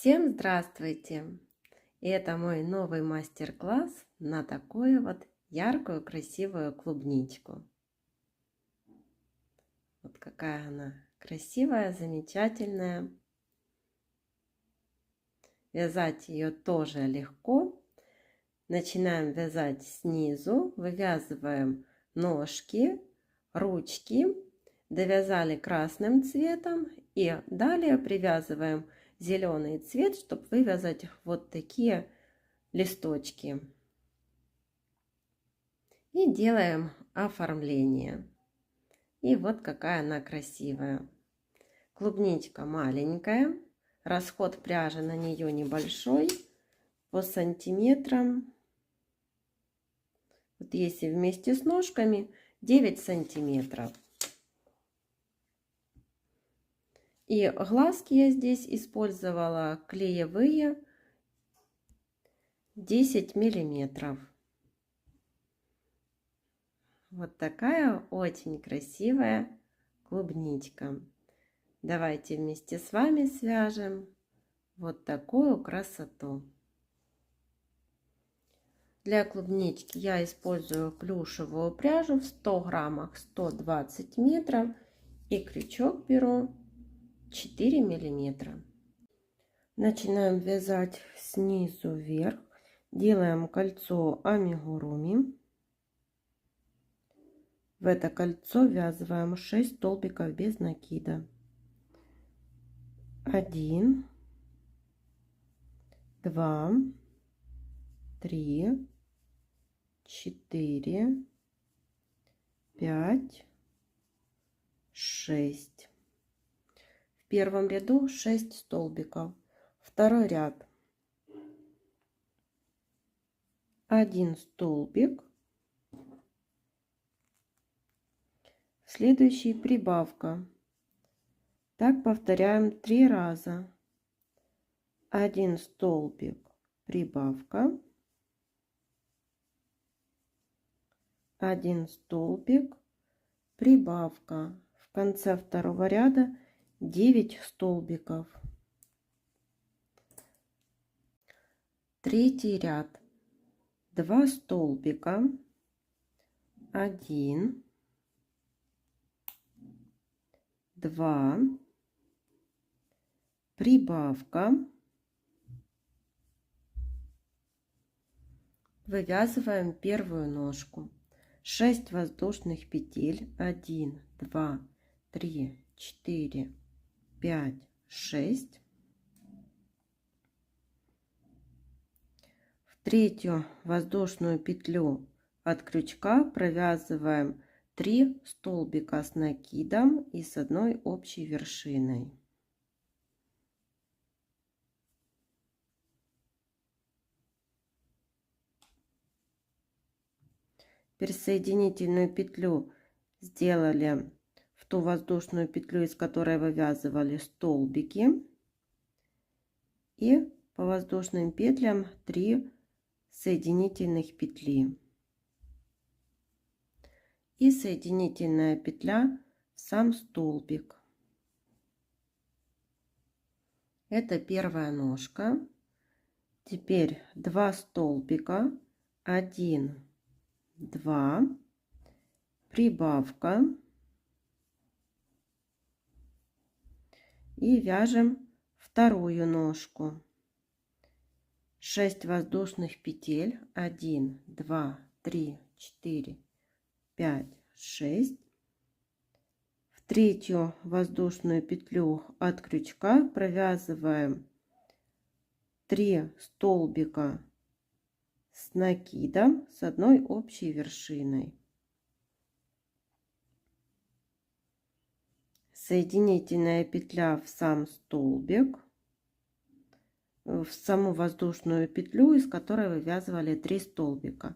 Всем здравствуйте! И это мой новый мастер-класс на такую вот яркую, красивую клубничку. Вот какая она красивая, замечательная. Вязать ее тоже легко. Начинаем вязать снизу, вывязываем ножки, ручки, довязали красным цветом и далее привязываем зеленый цвет, чтобы вывязать вот такие листочки. И делаем оформление. И вот какая она красивая. Клубничка маленькая, расход пряжи на нее небольшой, по сантиметрам. Вот если вместе с ножками 9 сантиметров. И глазки я здесь использовала клеевые 10 миллиметров. Вот такая очень красивая клубничка. Давайте вместе с вами свяжем вот такую красоту. Для клубнички я использую плюшевую пряжу в 100 граммах 120 метров и крючок беру 4 миллиметра. Начинаем вязать снизу вверх. Делаем кольцо амигуруми. В это кольцо ввязываем 6 столбиков без накида. 1, 2, 3, 4, 5, 6. В первом ряду 6 столбиков. Второй ряд 1 столбик. Следующий прибавка. Так повторяем 3 раза. 1 столбик, прибавка. 1 столбик, прибавка. В конце второго ряда 9 столбиков. Третий ряд 2 столбика, 1, 2, прибавка, вывязываем первую ножку, 6 воздушных петель, 1, 2, 3, 4, 5, 6. В третью воздушную петлю от крючка провязываем 3 столбика с накидом и с одной общей вершиной. Теперь соединительную петлю сделали в ту воздушную петлю, из которой вывязывали столбики, и по воздушным петлям 3 соединительных петли и соединительная петля в сам столбик. Это первая ножка. Теперь 2 столбика, 1, 2, прибавка, и вяжем вторую ножку. 6 воздушных петель, 1, 2, 3, 4, 5, 6. В третью воздушную петлю от крючка провязываем 3 столбика с накидом с одной общей вершиной. Соединительная петля в сам столбик, в саму воздушную петлю, из которой вывязывали 3 столбика,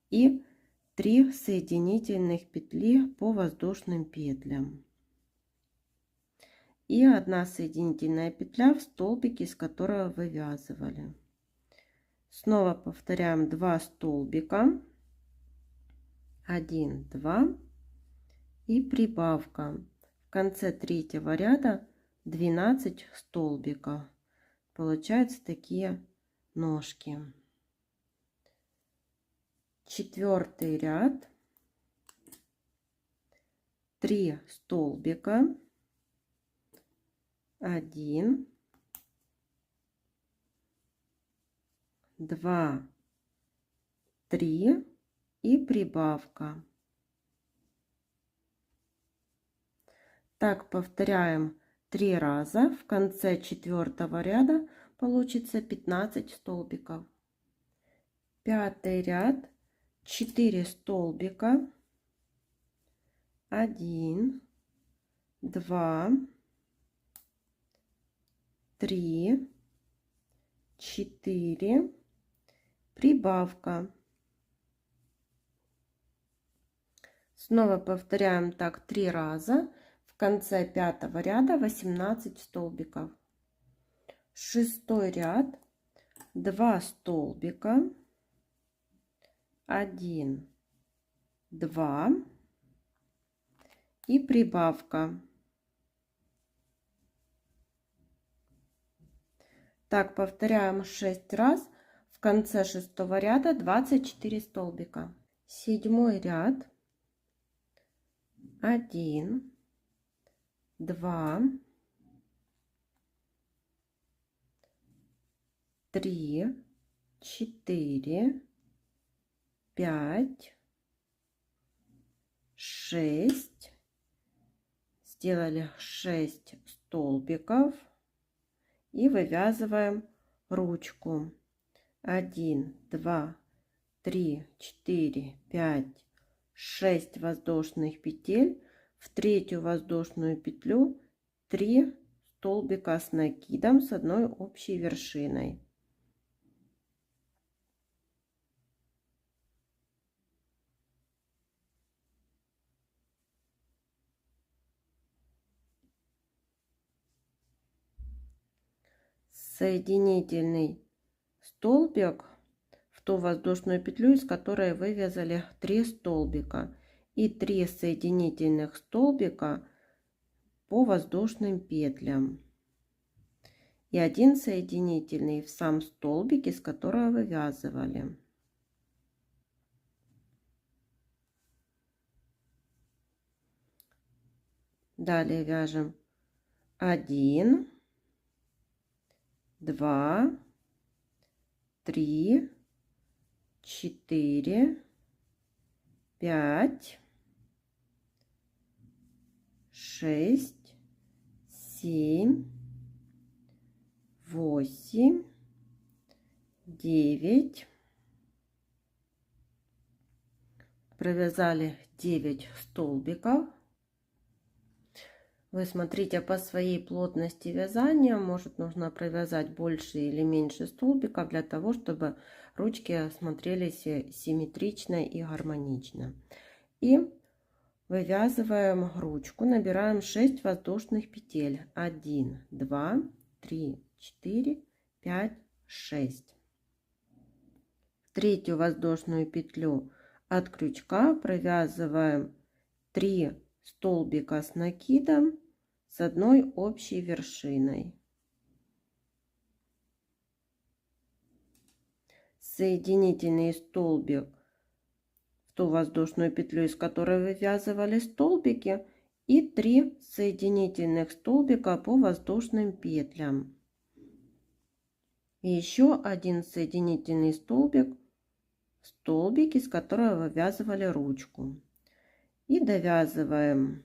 и 3 соединительных петли по воздушным петлям и 1 соединительная петля в столбике, из которого вывязывали. Снова повторяем 2 столбика, 1, 2 и прибавка. В конце третьего ряда 12 столбиков. Получаются такие ножки. 4-й ряд, 3 столбика, 1, 2, 3 и прибавка. Так повторяем 3 раза. В конце 4-го ряда получится 15 столбиков. 5-й ряд, 4 столбика, 1, 2, 3, 4, прибавка. Снова повторяем так 3 раза. В конце 5-го ряда 18 столбиков. 6-й ряд, 2 столбика, 1, 2 и прибавка. Так повторяем 6 раз. В конце 6-го ряда 24 столбика. 7-й ряд, 1, 2, 3, 4, 5, 6. Сделали 6 столбиков и вывязываем ручку. 1, 2, 3, 4, 5, 6 воздушных петель. В 3-ю воздушную петлю 3 столбика с накидом с одной общей вершиной. Соединительный столбик в ту воздушную петлю, из которой вывязали 3 столбика, и 3 соединительных столбика по воздушным петлям, и 1 соединительный в сам столбик, из которого вывязывали. Далее вяжем 1, 2, 3, 4, 5, 6, 7, 8, 9. Провязали 9 столбиков. Вы смотрите по своей плотности вязания, может нужно провязать больше или меньше столбиков для того, чтобы ручки смотрелись симметрично и гармонично. И вывязываем ручку, набираем 6 воздушных петель. 1, 2, 3, 4, 5, 6. В 3-ю воздушную петлю от крючка провязываем 3 столбика с накидом с одной общей вершиной. Соединительный столбик в ту воздушную петлю, из которой вывязывали столбики, и 3 соединительных столбика по воздушным петлям. И еще 1 соединительный столбик, из которого вывязывали ручку. И довязываем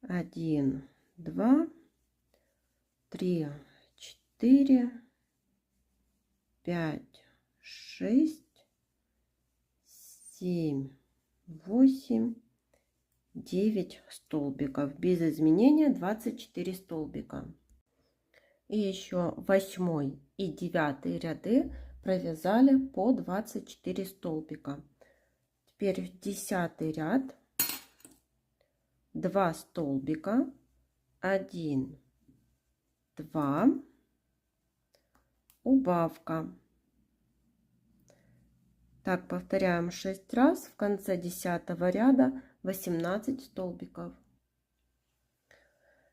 1, 2, 3, 4, 5, 6, 7, 8, 9 столбиков. Без изменения 24 столбика. И еще 8 и 9 ряды провязали по 24 столбика. Теперь 10 ряд, 2 столбика, 1, 2, убавка. Так повторяем 6 раз. В конце 10 ряда 18 столбиков.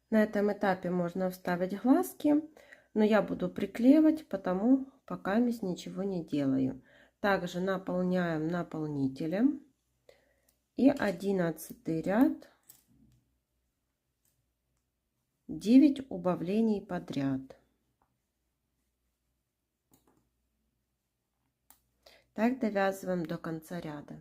На этом этапе можно вставить глазки. Но я буду приклеивать, потому пока ничего не делаю. Также наполняем наполнителем. И 11 ряд 9 убавлений подряд. Так довязываем до конца ряда.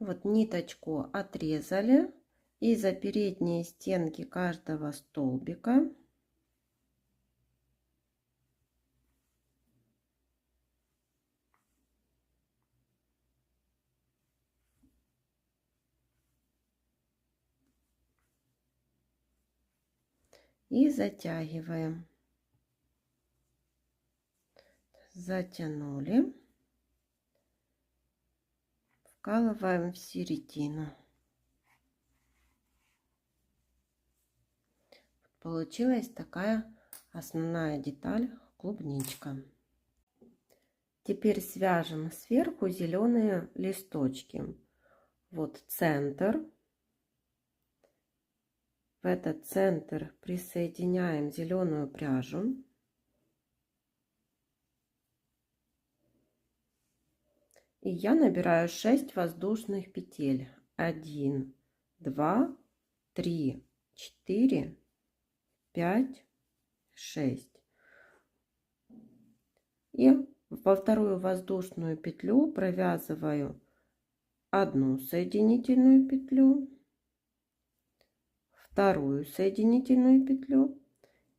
Вот ниточку отрезали, и за передние стенки каждого столбика и затягиваем. Затянули, вкалываем в середину. Получилась такая основная деталь клубничка. Теперь свяжем сверху зеленые листочки. Вот центр. В этот центр присоединяем зеленую пряжу. И я набираю 6 воздушных петель. 1, 2, 3, 4, 5, 6. И во вторую воздушную петлю провязываю одну соединительную петлю, вторую соединительную петлю,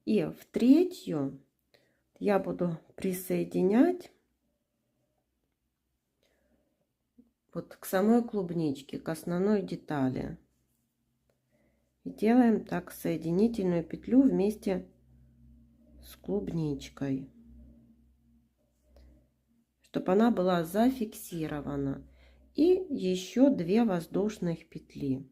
и в третью я буду присоединять вот к самой клубничке, к основной детали. И делаем так соединительную петлю вместе с клубничкой, чтобы она была зафиксирована. И еще 2 воздушных петли.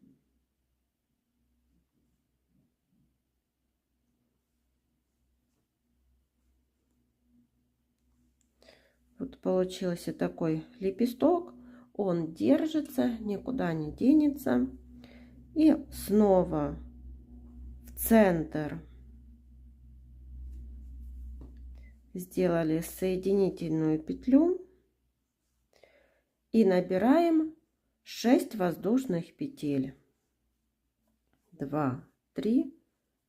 Вот получился такой лепесток. Он держится, никуда не денется. И снова в центр сделали соединительную петлю и набираем 6 воздушных петель. 2, 3,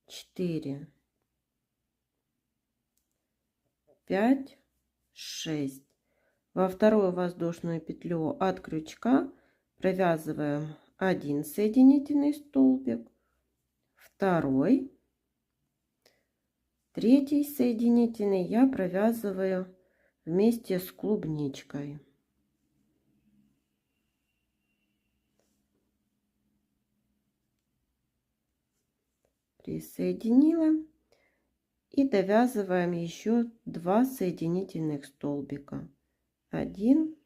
4, 5, 6. Во вторую воздушную петлю от крючка провязываем 1 соединительный столбик, второй, третий соединительный я провязываю вместе с клубничкой. Присоединила и довязываем еще 2 соединительных столбика. 1,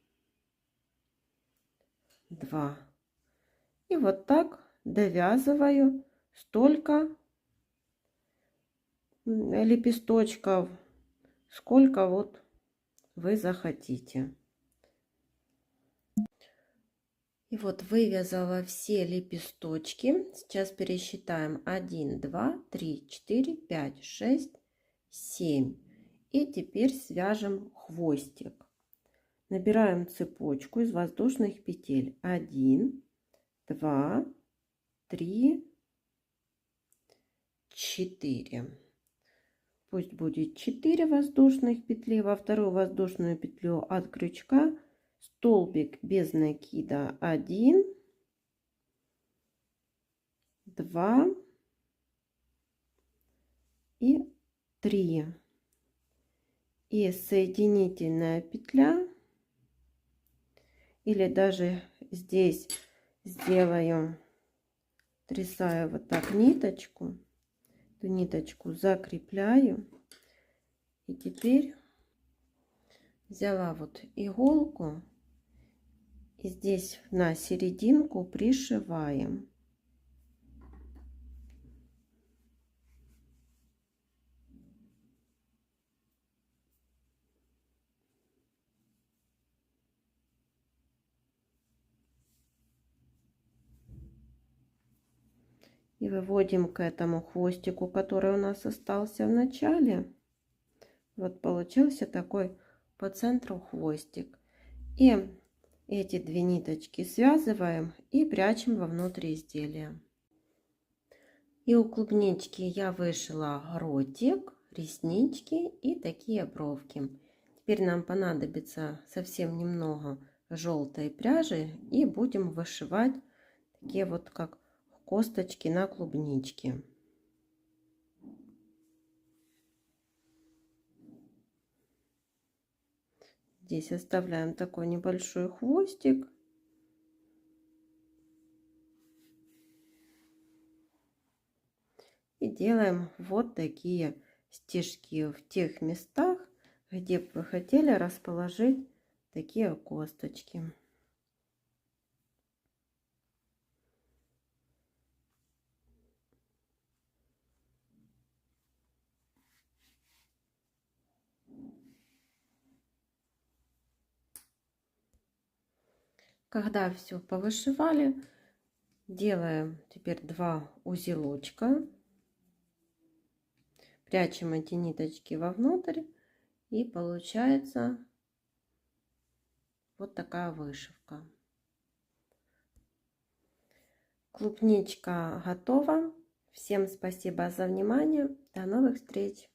2. И вот так довязываю столько лепесточков, сколько вот вы захотите. И вот вывязала все лепесточки. Сейчас пересчитаем: 1, 2, 3, 4, 5, 6, 7. И теперь свяжем хвостик. Набираем цепочку из воздушных петель. 1, 2, 3, 4. Пусть будет 4 воздушных петли. Во вторую воздушную петлю от крючка столбик без накида 1, 2 и 3. И соединительная петля, или даже здесь сделаю, трясаю вот так ниточку, эту ниточку закрепляю. И теперь взяла вот иголку и здесь на серединку пришиваем. И выводим к этому хвостику, который у нас остался в начале. Вот получился такой по центру хвостик. И эти две ниточки связываем и прячем вовнутрь изделия. И у клубнички я вышила ротик, реснички и такие бровки. Теперь нам понадобится совсем немного желтой пряжи и будем вышивать такие вот как косточки на клубничке. Здесь оставляем такой небольшой хвостик. И делаем вот такие стежки в тех местах, где бы вы хотели расположить такие косточки. Когда все повышивали, делаем теперь 2 узелочка, прячем эти ниточки вовнутрь, и получается вот такая вышивка. Клубничка готова. Всем спасибо за внимание. До новых встреч!